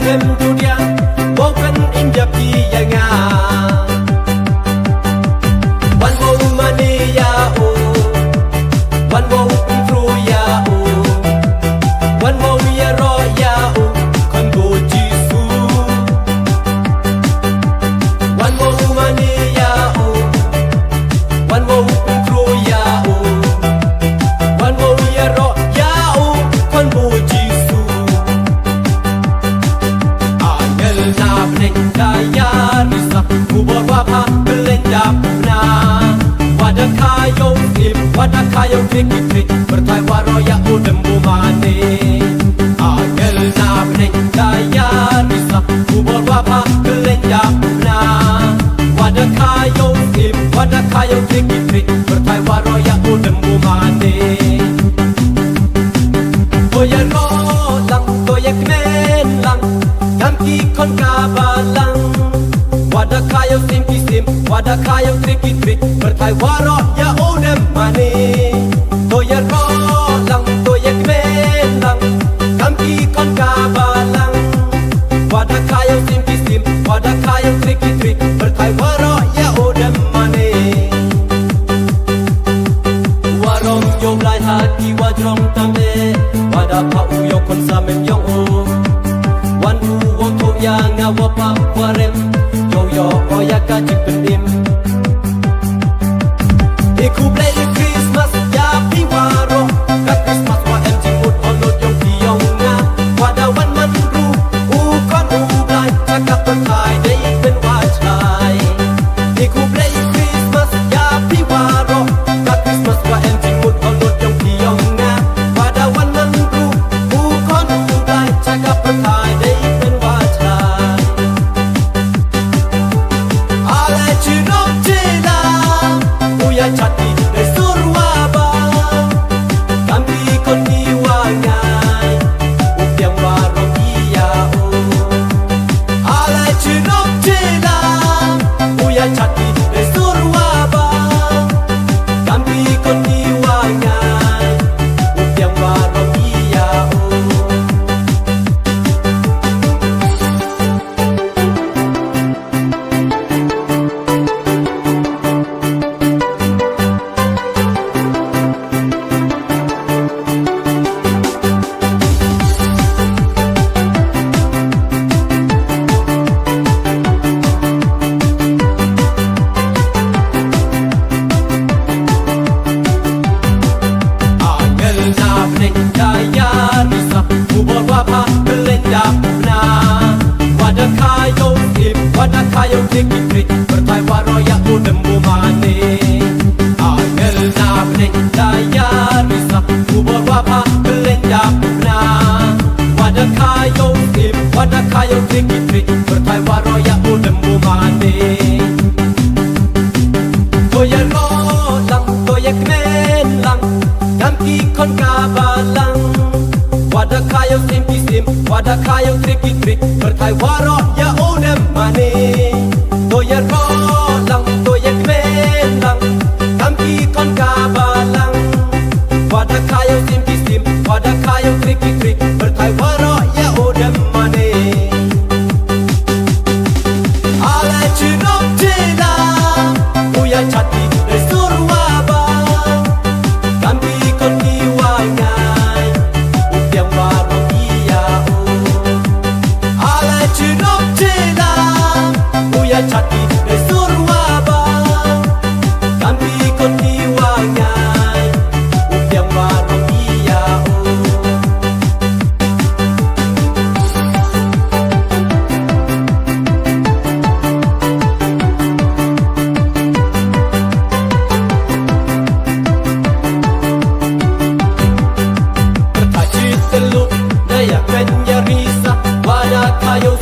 hem dunia bukan indah pianga wan mau mani ya o wan mau intro ya o wan mau ya ro ya o kan go jisu wan mau mani ya o wan mau intro ya o wan mau ya ro ya o kan go jisu angel na bnekaya risa kubor wapa belendap na wadah kayo sip wadah kayo kikik bertai waroya udembu mane angel na bnekaya risa kubor wapa belendap na wadah kayo sip wadah kayo kikik bertai waroya udembu mane toya ro lang toya kmen lang Yamki kon kabalang wadah kayo sim wadah kayo trik bertai waro ya odem mane toya ro lang toya kmen lang Yamki kon kabalang wadah kayo sim wadah kayo trik bertai waro ya odem mane warong yo blai hati wajrong tambe wadah pa uyo kon samem yong o wan u woto ya ngawa pa warem yo yo oya ka jipenim iku play Christmas ya piwaro ka Christmas wa em jimut onot yong piyong nga wada wan man ru u kon u blai cakap berkai dei ben wajai iku play Christmas ya piwaro ka Christmas wa em jimut onot yong piyong nga wada wan man ru u kon u blai cakap berkai dei ben wajai ale chino chela uya chati de surwaba kambi kon diwangai upiang waro iya o ale chino chela uya chati de surwaba kambi kon diwangai upiang waro iya o angel na bnekaya risa kubor wapa belendap na wadah kayo sip wadah kayo kikik bertai waroya udembu mane angel na bnekaya risa kubor wapa belendap na wadah kayo sip wadah kayo kikik bertai waroya udembu mane toya ro lang toya kmen lang Yamki kon kabalang wadah kayo sim wadah kayo trik bertai waro ya odem mane toya ro lang toya kmen lang Yamki kon kabalang wadah kayo sim wadah kayo trik bertai waro ya odem mane ale chino chela uya chati de surwaba kambi kon diwangai upiang waro iya o ale chino chela uya chati de surwaba kambi kon diwangai upiang waro iya o bertaji teluk daya kenya risa wadah kayo